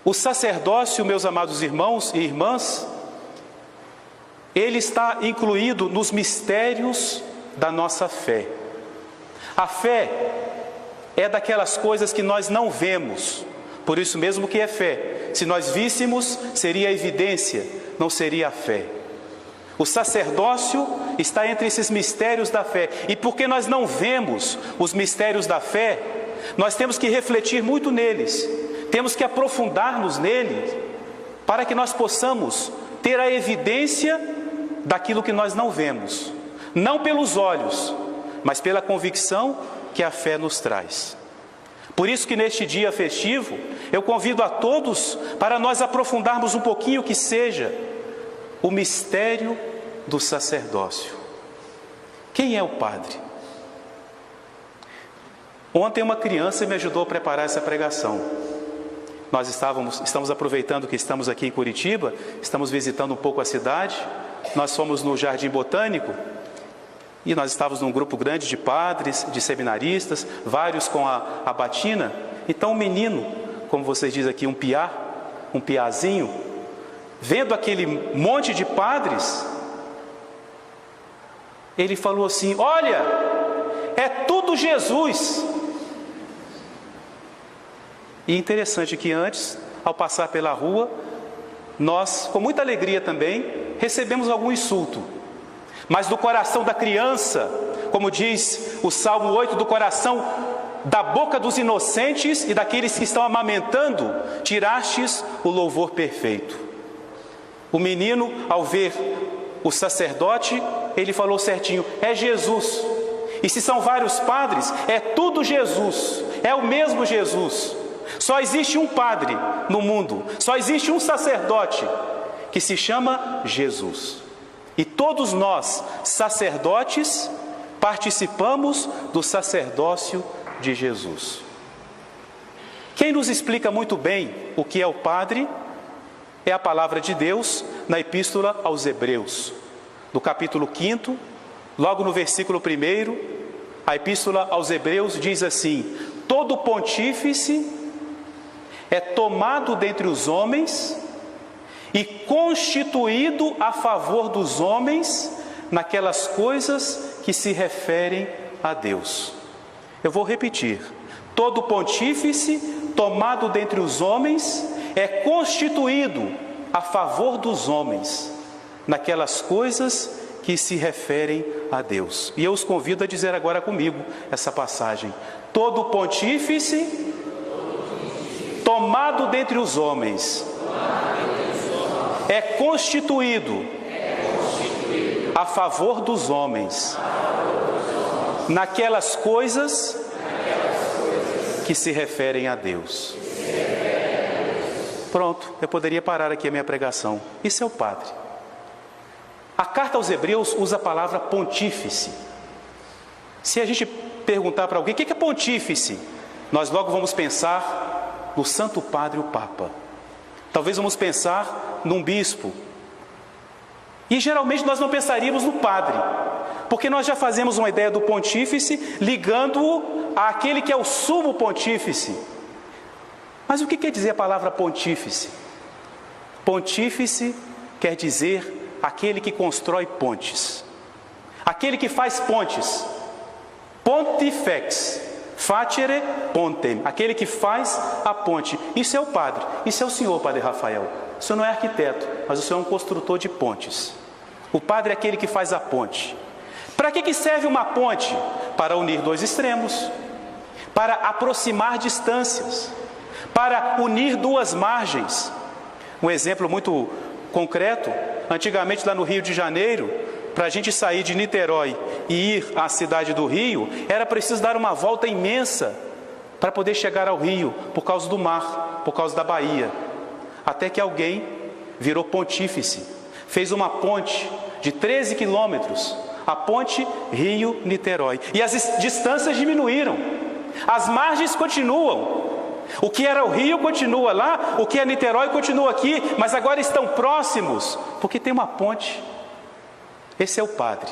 O sacerdócio, meus amados irmãos e irmãs, ele está incluído nos mistérios da nossa fé. A fé é daquelas coisas que nós não vemos, por isso mesmo que é fé. Se nós víssemos, seria evidência, não seria a fé. O sacerdócio está entre esses mistérios da fé, e porque nós não vemos os mistérios da fé, nós temos que refletir muito neles, temos que aprofundar-nos neles, para que nós possamos ter a evidência daquilo que nós não vemos, não pelos olhos, mas pela convicção que a fé nos traz. Por isso que neste dia festivo, eu convido a todos para nós aprofundarmos um pouquinho que seja o mistério do sacerdócio. Quem é o padre? Ontem uma criança me ajudou a preparar essa pregação. Nós estamos aproveitando que estamos aqui em Curitiba, estamos visitando um pouco a cidade. Nós fomos no Jardim Botânico e nós estávamos num grupo grande de padres, de seminaristas, vários com a batina. Então um menino, como vocês dizem aqui, um piazinho, vendo aquele monte de padres, ele falou assim: olha, é tudo Jesus. E interessante que antes, ao passar pela rua, nós, com muita alegria também, recebemos algum insulto. Mas do coração da criança, como diz o Salmo 8, do coração, da boca dos inocentes e daqueles que estão amamentando, tirastes o louvor perfeito. O menino, ao ver o sacerdote, ele falou certinho: é Jesus. E se são vários padres, é tudo Jesus, é o mesmo Jesus. Só existe um padre no mundo, só existe um sacerdote, que se chama Jesus. E todos nós, sacerdotes, participamos do sacerdócio de Jesus. Quem nos explica muito bem o que é o padre é a palavra de Deus na Epístola aos Hebreus, no capítulo 5, logo no versículo 1, a Epístola aos Hebreus diz assim: todo pontífice é tomado dentre os homens e constituído a favor dos homens naquelas coisas que se referem a Deus. Eu vou repetir: todo pontífice tomado dentre os homens é constituído a favor dos homens naquelas coisas que se referem a Deus. E eu os convido a dizer agora comigo essa passagem: todo pontífice tomado dentre os homens é constituído a favor dos homens naquelas coisas que se referem a Deus. Pronto, eu poderia parar aqui a minha pregação. Isso é o padre. A carta aos Hebreus usa a palavra pontífice. Se a gente perguntar para alguém o que é pontífice, nós logo vamos pensar no Santo Padre, o Papa. Talvez vamos pensar num bispo. E geralmente nós não pensaríamos no padre, porque nós já fazemos uma ideia do pontífice ligando-o àquele que é o sumo pontífice. Mas o que quer dizer a palavra pontífice? Pontífice quer dizer aquele que constrói pontes, aquele que faz pontes. Pontifex facere pontem, aquele que faz a ponte. Isso é o padre, isso é o senhor, Padre Rafael. O senhor não é arquiteto, mas o senhor é um construtor de pontes. O padre é aquele que faz a ponte. Para que serve uma ponte? Para unir dois extremos, para aproximar distâncias, para unir duas margens. Um exemplo muito concreto: antigamente lá no Rio de Janeiro, para a gente sair de Niterói e ir à cidade do Rio, era preciso dar uma volta imensa para poder chegar ao Rio, por causa do mar, por causa da Bahia. Até que alguém virou pontífice, fez uma ponte de 13 quilômetros, a ponte Rio-Niterói. E as distâncias diminuíram, as margens continuam. O que era o Rio continua lá, o que é Niterói continua aqui, mas agora estão próximos, porque tem uma ponte. Esse é o padre,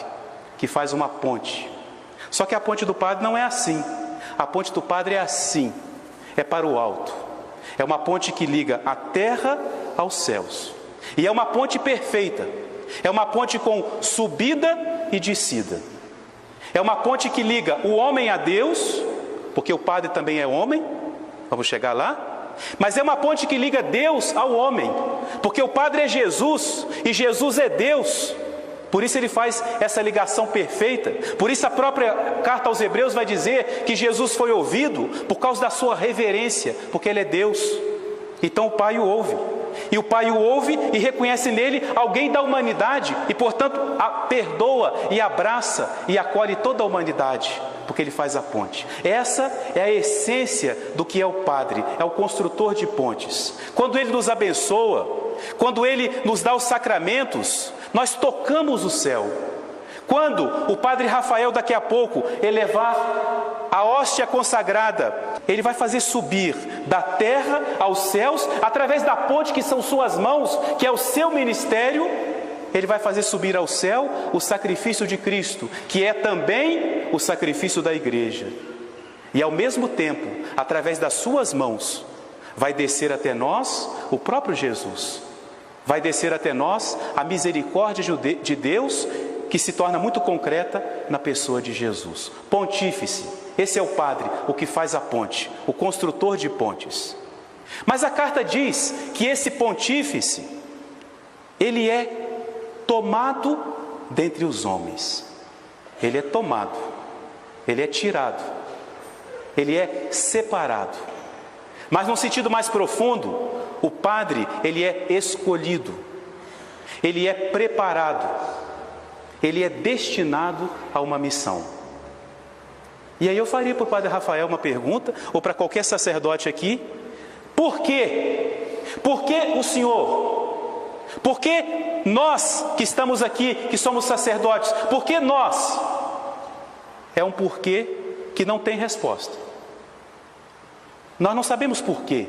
que faz uma ponte. Só que a ponte do padre não é assim. A ponte do padre é assim, é para o alto. É uma ponte que liga a terra aos céus. E é uma ponte perfeita. É uma ponte com subida e descida. É uma ponte que liga o homem a Deus, porque o Padre também é homem, vamos chegar lá. Mas é uma ponte que liga Deus ao homem, porque o Padre é Jesus e Jesus é Deus. Por isso ele faz essa ligação perfeita. Por isso a própria carta aos Hebreus vai dizer que Jesus foi ouvido por causa da sua reverência, porque ele é Deus. Então o Pai o ouve. E o Pai o ouve e reconhece nele alguém da humanidade e, portanto, perdoa e abraça e acolhe toda a humanidade, porque ele faz a ponte. Essa é a essência do que é o Padre, é o construtor de pontes. Quando ele nos abençoa, quando ele nos dá os sacramentos, nós tocamos o céu. Quando o Padre Rafael daqui a pouco elevar a hóstia consagrada, ele vai fazer subir da terra aos céus, através da ponte que são suas mãos, que é o seu ministério. Ele vai fazer subir ao céu o sacrifício de Cristo, que é também o sacrifício da igreja. E ao mesmo tempo, através das suas mãos, vai descer até nós o próprio Jesus. Vai descer até nós a misericórdia de Deus, que se torna muito concreta na pessoa de Jesus. Pontífice, esse é o Padre, o que faz a ponte, o construtor de pontes. Mas a carta diz que esse pontífice, ele é tomado dentre os homens. Ele é tomado, ele é tirado, ele é separado. Mas num sentido mais profundo, o Padre, ele é escolhido, ele é preparado, ele é destinado a uma missão. E aí eu faria para o Padre Rafael uma pergunta, ou para qualquer sacerdote aqui: por quê? Por que o Senhor? Por que nós que estamos aqui, que somos sacerdotes, por que nós? É um porquê que não tem resposta. Nós não sabemos por quê.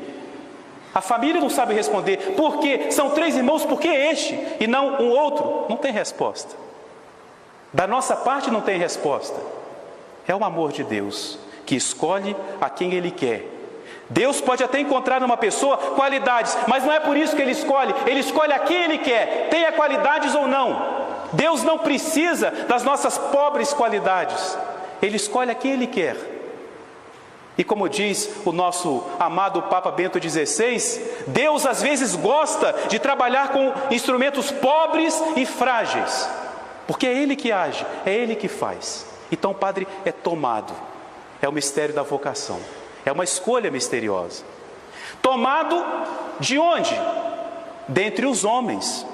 A família não sabe responder. Por quê? São 3 irmãos, por que este e não um outro? Não tem resposta. Da nossa parte não tem resposta. É o amor de Deus que escolhe a quem Ele quer. Deus pode até encontrar numa pessoa qualidades, mas não é por isso que Ele escolhe a quem Ele quer, tenha qualidades ou não. Deus não precisa das nossas pobres qualidades, Ele escolhe a quem Ele quer. E como diz o nosso amado Papa Bento XVI, Deus às vezes gosta de trabalhar com instrumentos pobres e frágeis, porque é Ele que age, é Ele que faz. Então o Padre é tomado, é o mistério da vocação, é uma escolha misteriosa. Tomado de onde? Dentre os homens,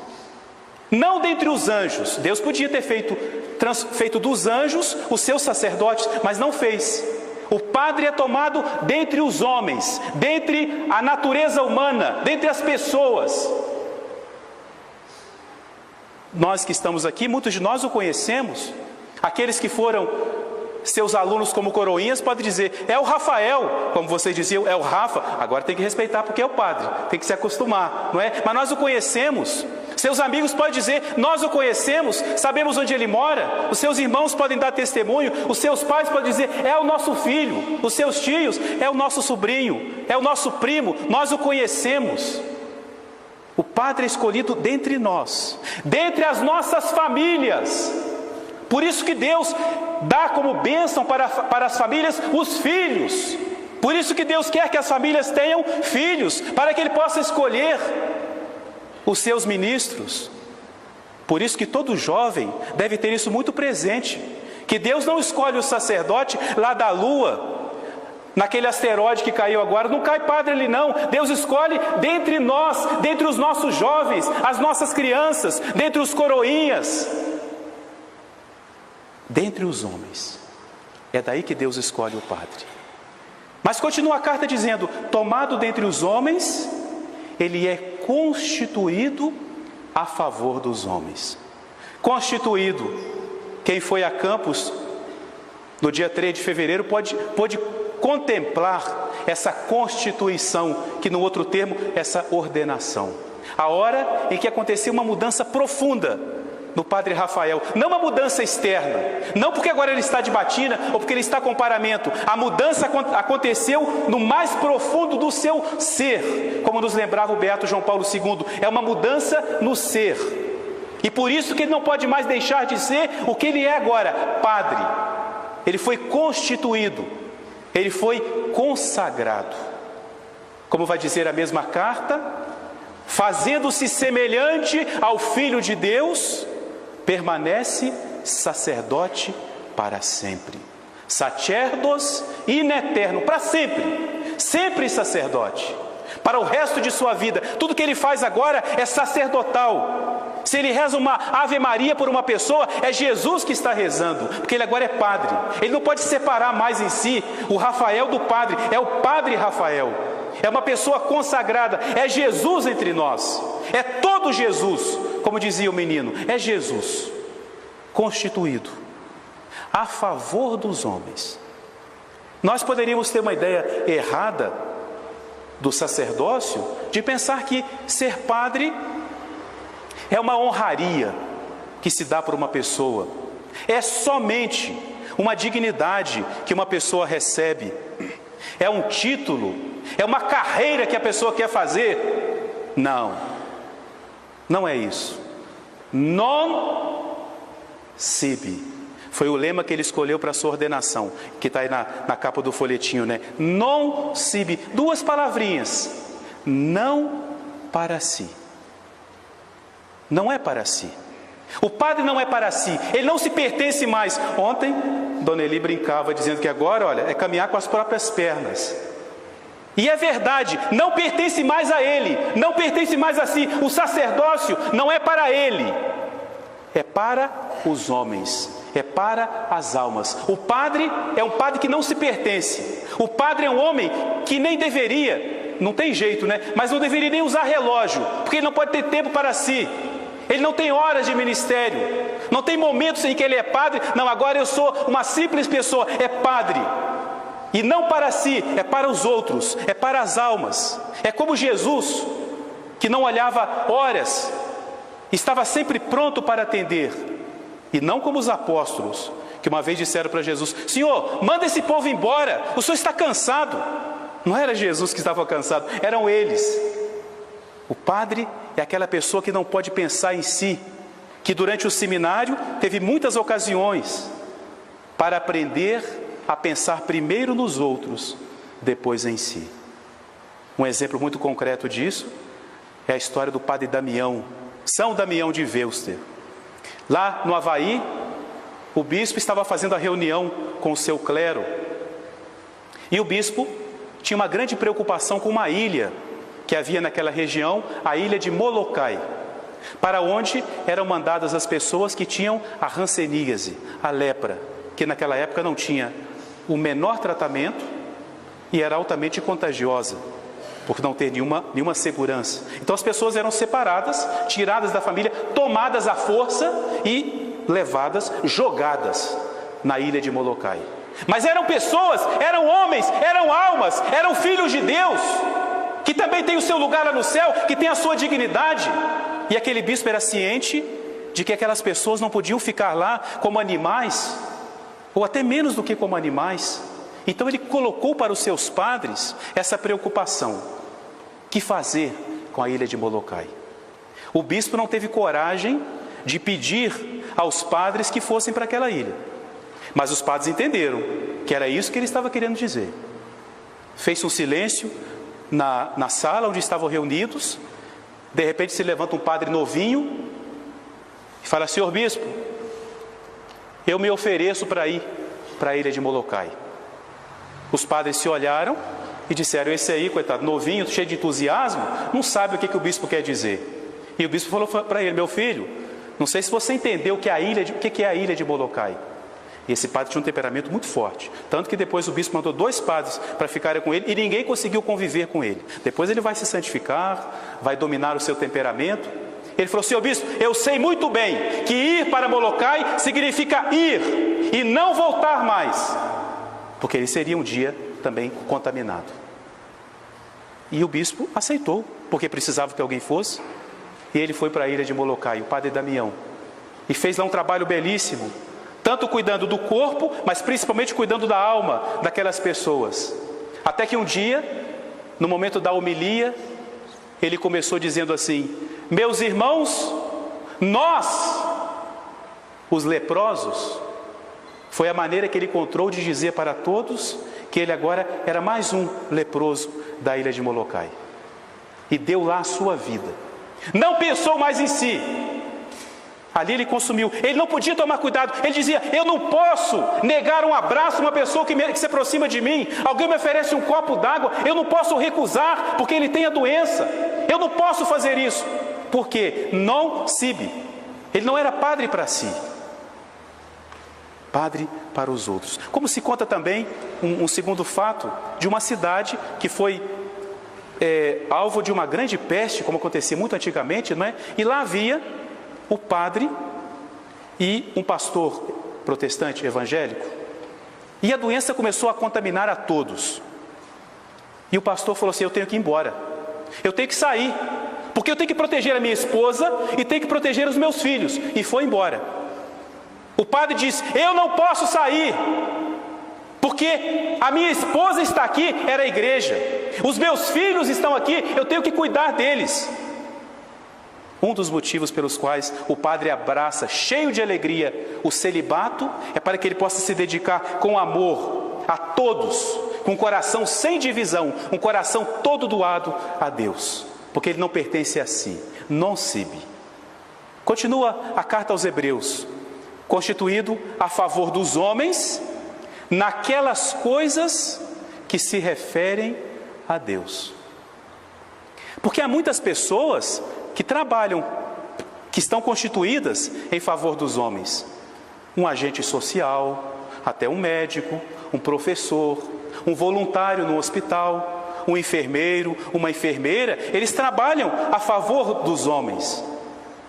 não dentre os anjos. Deus podia ter feito dos anjos os seus sacerdotes, mas não fez. O Padre é tomado dentre os homens, dentre a natureza humana, dentre as pessoas. Nós que estamos aqui, muitos de nós o conhecemos. Aqueles que foram seus alunos como coroinhas podem dizer: é o Rafael, como vocês diziam, é o Rafa. Agora tem que respeitar porque é o Padre, tem que se acostumar, não é? Mas nós o conhecemos. Seus amigos podem dizer: nós o conhecemos, sabemos onde ele mora. Os seus irmãos podem dar testemunho, os seus pais podem dizer: é o nosso filho. Os seus tios: é o nosso sobrinho, é o nosso primo, nós o conhecemos. O Padre é escolhido dentre nós, dentre as nossas famílias. Por isso que Deus dá como bênção para as famílias os filhos. Por isso que Deus quer que as famílias tenham filhos, para que Ele possa escolher os seus ministros. Por isso que todo jovem deve ter isso muito presente, que Deus não escolhe o sacerdote lá da lua, naquele asteroide que caiu agora, não cai padre ali não. Deus escolhe dentre nós, dentre os nossos jovens, as nossas crianças, dentre os coroinhas, dentre os homens. É daí que Deus escolhe o Padre. Mas continua a carta dizendo: tomado dentre os homens, ele é constituído a favor dos homens. Constituído. Quem foi a Campos no dia 3 de fevereiro pôde contemplar essa constituição, que no outro termo, essa ordenação. A hora em que aconteceu uma mudança profunda no Padre Rafael. Não uma mudança externa, não porque agora ele está de batina ou porque ele está com paramento. A mudança aconteceu no mais profundo do seu ser, como nos lembrava o beato João Paulo II. É uma mudança no ser. E por isso que ele não pode mais deixar de ser o que ele é agora, padre. Ele foi constituído, ele foi consagrado. Como vai dizer a mesma carta, fazendo-se semelhante ao Filho de Deus, permanece sacerdote para sempre. Sacerdos in eterno, para sempre, sempre sacerdote. Para o resto de sua vida, tudo que ele faz agora é sacerdotal. Se ele reza uma Ave Maria por uma pessoa, é Jesus que está rezando, porque ele agora é padre. Ele não pode separar mais em si o Rafael do padre, é o Padre Rafael. É uma pessoa consagrada, é Jesus entre nós, é todo Jesus, como dizia o menino, é Jesus, constituído, a favor dos homens. Nós poderíamos ter uma ideia errada do sacerdócio, de pensar que ser padre é uma honraria que se dá por uma pessoa, é somente uma dignidade que uma pessoa recebe, é um título, é uma carreira que a pessoa quer fazer. Não, não é isso. Non sibi. Foi o lema que ele escolheu para a sua ordenação, que está aí na capa do folhetinho, né? Non sibi. 2 palavrinhas. Não para si. Não é para si. O padre não é para si, ele não se pertence mais. Ontem, Dona Eli brincava dizendo que agora, olha, é caminhar com as próprias pernas. E é verdade, não pertence mais a ele, não pertence mais a si. O sacerdócio não é para ele, é para os homens, é para as almas. O padre é um padre que não se pertence. O padre é um homem que nem deveria, não tem jeito, né? Mas não deveria nem usar relógio, porque ele não pode ter tempo para si. Ele não tem horas de ministério, não tem momentos em que ele é padre. Não, agora eu sou uma simples pessoa. É padre, e não para si, é para os outros, é para as almas. É como Jesus, que não olhava horas, estava sempre pronto para atender. E não como os apóstolos, que uma vez disseram para Jesus: Senhor, manda esse povo embora, o Senhor está cansado. Não era Jesus que estava cansado, eram eles. O padre é aquela pessoa que não pode pensar em si, que durante o seminário teve muitas ocasiões para aprender a pensar primeiro nos outros, depois em si. Um exemplo muito concreto disso é a história do padre Damião, São Damião de Veuster. Lá no Havaí, o bispo estava fazendo a reunião com o seu clero, e o bispo tinha uma grande preocupação com uma ilha que havia naquela região, a ilha de Molokai, para onde eram mandadas as pessoas que tinham a hanseníase, a lepra, que naquela época não tinha o menor tratamento e era altamente contagiosa, por não ter nenhuma segurança. Então as pessoas eram separadas, tiradas da família, tomadas à força e levadas, jogadas na ilha de Molokai. Mas eram pessoas, eram homens, eram almas, eram filhos de Deus, que também tem o seu lugar lá no céu, que tem a sua dignidade. E aquele bispo era ciente de que aquelas pessoas não podiam ficar lá como animais, ou até menos do que como animais. Então ele colocou para os seus padres essa preocupação: que fazer com a ilha de Molokai? O bispo não teve coragem de pedir aos padres que fossem para aquela ilha, mas os padres entenderam que era isso que ele estava querendo dizer. Fez um silêncio na sala onde estavam reunidos. De repente se levanta um padre novinho e fala: Senhor bispo, eu me ofereço para ir para a ilha de Molokai. Os padres se olharam e disseram: esse aí, coitado, novinho, cheio de entusiasmo, não sabe o que o bispo quer dizer. E o bispo falou para ele: meu filho, não sei se você entendeu o que é a ilha de Molokai. E esse padre tinha um temperamento muito forte, tanto que depois o bispo mandou 2 padres para ficarem com ele, e ninguém conseguiu conviver com ele. Depois ele vai se santificar, vai dominar o seu temperamento. Ele falou: senhor bispo, eu sei muito bem que ir para Molokai significa ir e não voltar mais, porque ele seria um dia também contaminado. E o bispo aceitou, porque precisava que alguém fosse, e ele foi para a ilha de Molokai, o padre Damião. e fez lá um trabalho belíssimo, tanto cuidando do corpo, mas principalmente cuidando da alma daquelas pessoas. Até que um dia, no momento da homilia, ele começou dizendo assim: meus irmãos, nós, os leprosos, foi a maneira que ele encontrou de dizer para todos que ele agora era mais um leproso da ilha de Molokai. E deu lá a sua vida. Não pensou mais em si. Ali ele consumiu. Ele não podia tomar cuidado. Ele dizia: eu não posso negar um abraço a uma pessoa que se aproxima de mim. Alguém me oferece um copo d'água, eu não posso recusar porque ele tem a doença. Eu não posso fazer isso. Porque non sibi. Ele não era padre para si, padre para os outros. Como se conta também um segundo fato de uma cidade que foi alvo de uma grande peste, como acontecia muito antigamente, não é? E lá havia o padre e um pastor protestante evangélico. E a doença começou a contaminar a todos. E o pastor falou assim: eu tenho que ir embora, eu tenho que sair, porque eu tenho que proteger a minha esposa e tenho que proteger os meus filhos. E foi embora. O padre disse: eu não posso sair, porque a minha esposa está aqui, era a igreja. Os meus filhos estão aqui, eu tenho que cuidar deles. Um dos motivos pelos quais o padre abraça, cheio de alegria, o celibato, é para que ele possa se dedicar com amor a todos, com um coração sem divisão, um coração todo doado a Deus, porque ele não pertence a si, non sibi. Continua a carta aos Hebreus: constituído a favor dos homens, naquelas coisas que se referem a Deus. Porque há muitas pessoas que trabalham, que estão constituídas em favor dos homens. Um agente social, até um médico, um professor, um voluntário no hospital, um enfermeiro, uma enfermeira, eles trabalham a favor dos homens.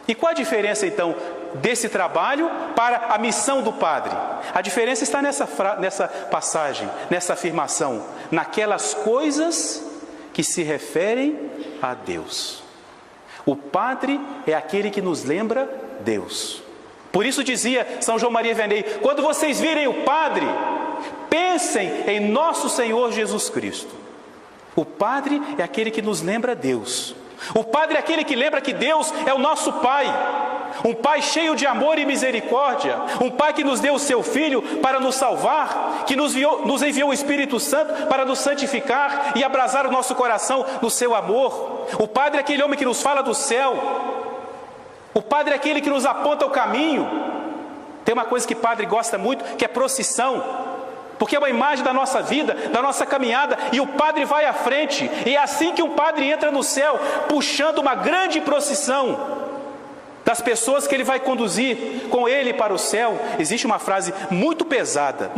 E qual a diferença então desse trabalho para a missão do padre? A diferença está nessa passagem, nessa afirmação: naquelas coisas que se referem a Deus. O padre é aquele que nos lembra Deus. Por isso dizia São João Maria Vianney: quando vocês virem o padre, pensem em nosso Senhor Jesus Cristo. O padre é aquele que nos lembra Deus. O padre é aquele que lembra que Deus é o nosso Pai, um Pai cheio de amor e misericórdia, um Pai que nos deu o seu Filho para nos salvar, que nos enviou o Espírito Santo para nos santificar e abrasar o nosso coração no seu amor. O padre é aquele homem que nos fala do céu. O padre é aquele que nos aponta o caminho. Tem uma coisa que padre gosta muito, que é procissão, porque é uma imagem da nossa vida, da nossa caminhada, e o padre vai à frente. E é assim que um padre entra no céu, puxando uma grande procissão das pessoas que ele vai conduzir com ele para o céu. Existe uma frase muito pesada,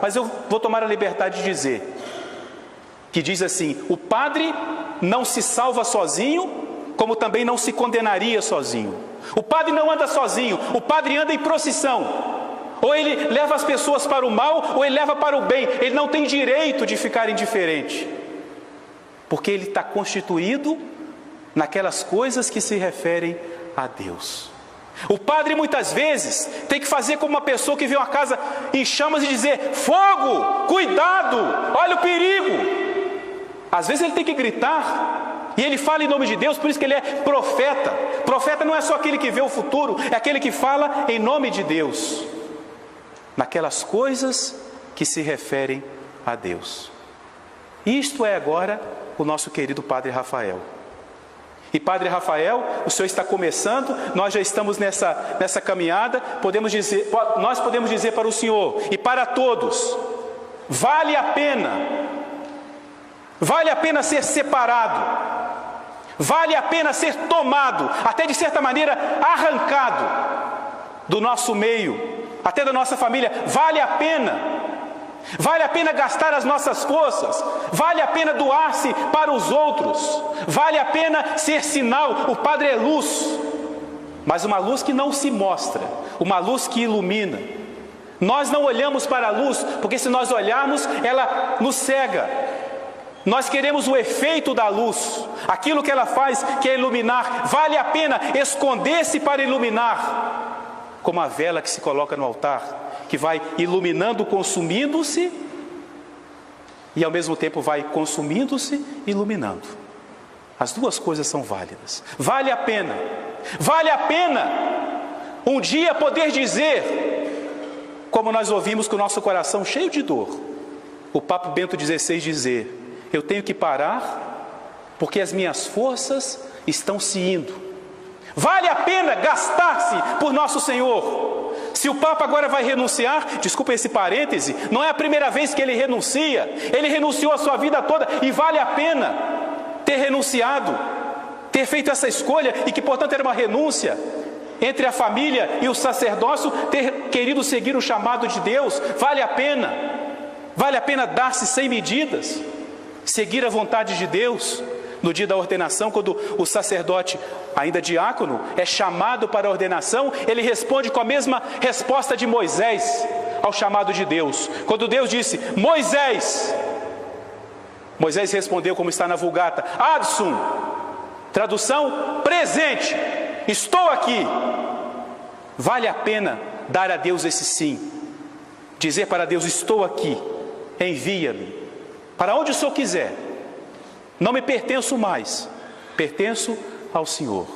mas eu vou tomar a liberdade de dizer, que diz assim: o padre não se salva sozinho, como também não se condenaria sozinho. O padre não anda sozinho, o padre anda em procissão. Ou ele leva as pessoas para o mal, ou ele leva para o bem. Ele não tem direito de ficar indiferente, porque ele está constituído naquelas coisas que se referem a Deus. O padre muitas vezes tem que fazer como uma pessoa que vê uma casa em chamas e dizer: fogo, cuidado, olha o perigo. Às vezes ele tem que gritar, e ele fala em nome de Deus, por isso que ele é profeta. Profeta não é só aquele que vê o futuro, é aquele que fala em nome de Deus, naquelas coisas que se referem a Deus. Isto é agora o nosso querido Padre Rafael. E Padre Rafael, o senhor está começando, nós já estamos nessa caminhada, nós podemos dizer para o senhor e para todos: vale a pena ser separado, vale a pena ser tomado, até de certa maneira arrancado do nosso meio, até da nossa família. Vale a pena gastar as nossas forças, vale a pena doar-se para os outros, vale a pena ser sinal. O padre é luz, mas uma luz que não se mostra, uma luz que ilumina. Nós não olhamos para a luz, porque se nós olharmos, ela nos cega. Nós queremos o efeito da luz, aquilo que ela faz, que é iluminar. Vale a pena esconder-se para iluminar. como a vela que se coloca no altar, que vai iluminando, consumindo-se, e ao mesmo tempo vai consumindo-se e iluminando. As duas coisas são válidas. Vale a pena um dia poder dizer, como nós ouvimos com o nosso coração cheio de dor, o Papa Bento XVI dizer: eu tenho que parar porque as minhas forças estão se indo. Vale a pena gastar-se por nosso Senhor. Se o Papa agora vai renunciar, desculpa esse parêntese, não é a primeira vez que ele renuncia, ele renunciou a sua vida toda, e vale a pena ter renunciado, ter feito essa escolha, e que portanto era uma renúncia entre a família e o sacerdócio, ter querido seguir o chamado de Deus. Vale a pena dar-se sem medidas, seguir a vontade de Deus. No dia da ordenação, quando o sacerdote, ainda diácono, é chamado para a ordenação, ele responde com a mesma resposta de Moisés ao chamado de Deus. Quando Deus disse: Moisés respondeu, como está na Vulgata: Adsum, tradução: presente, estou aqui. Vale a pena dar a Deus esse sim, dizer para Deus: estou aqui, envia-me para onde o Senhor quiser. Não me pertenço mais, pertenço ao Senhor.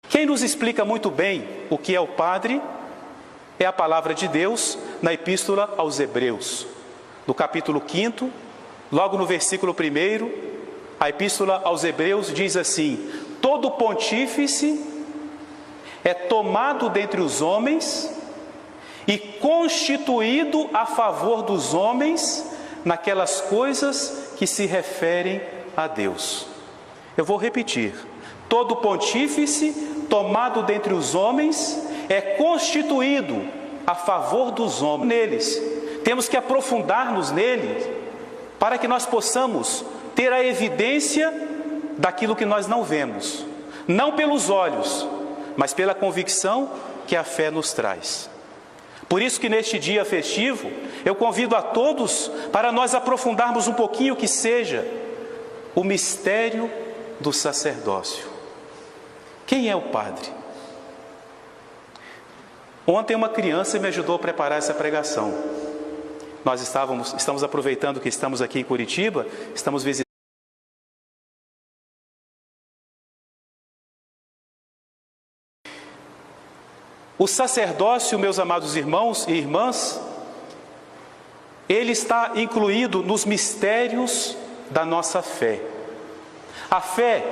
Quem nos explica muito bem o que é o padre é a palavra de Deus na Epístola aos Hebreus. No capítulo 5, logo no versículo 1, a Epístola aos Hebreus diz assim: todo pontífice é tomado dentre os homens e constituído a favor dos homens naquelas coisas que se referem a Deus. Eu vou repetir: todo pontífice tomado dentre os homens é constituído a favor dos homens neles. Temos que aprofundar-nos nele para que nós possamos ter a evidência daquilo que nós não vemos, não pelos olhos, mas pela convicção que a fé nos traz. Por isso que neste dia festivo, eu convido a todos para nós aprofundarmos um pouquinho que seja o mistério do sacerdócio. Quem é o padre? Ontem uma criança me ajudou a preparar essa pregação. Nós estamos aproveitando que estamos aqui em Curitiba, estamos visitando. O sacerdócio, meus amados irmãos e irmãs, ele está incluído nos mistérios da nossa fé. A fé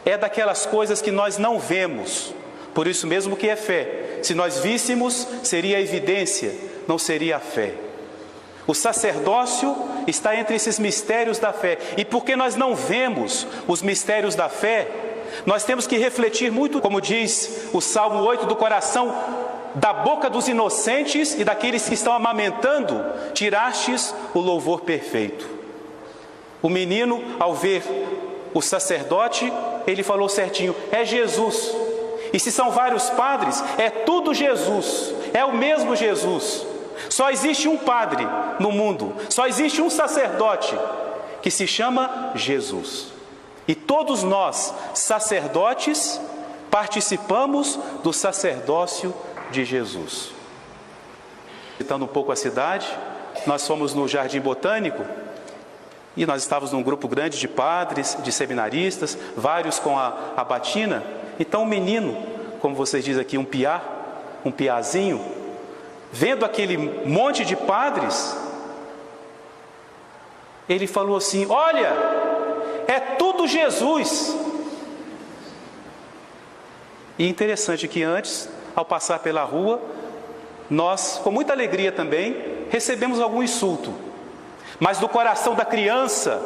é daquelas coisas que nós não vemos, por isso mesmo que é fé. Se nós víssemos, seria evidência, não seria a fé. O sacerdócio está entre esses mistérios da fé, e porque nós não vemos os mistérios da fé, nós temos que refletir muito, como diz o Salmo 8, do coração da boca dos inocentes e daqueles que estão amamentando, tirastes o louvor perfeito. O menino, ao ver o sacerdote, ele falou certinho: é Jesus. E se são vários padres, é tudo Jesus, é o mesmo Jesus. Só existe um padre no mundo, só existe um sacerdote, que se chama Jesus. E todos nós, sacerdotes, participamos do sacerdócio de Jesus. Visitando um pouco a cidade, nós fomos no Jardim Botânico, e nós estávamos num grupo grande de padres, de seminaristas, vários com a batina. Então um menino, como vocês dizem aqui, um piá, um piazinho, vendo aquele monte de padres, ele falou assim: olha, é tudo Jesus. E interessante que antes, ao passar pela rua, nós, com muita alegria também, recebemos algum insulto. Mas do coração da criança,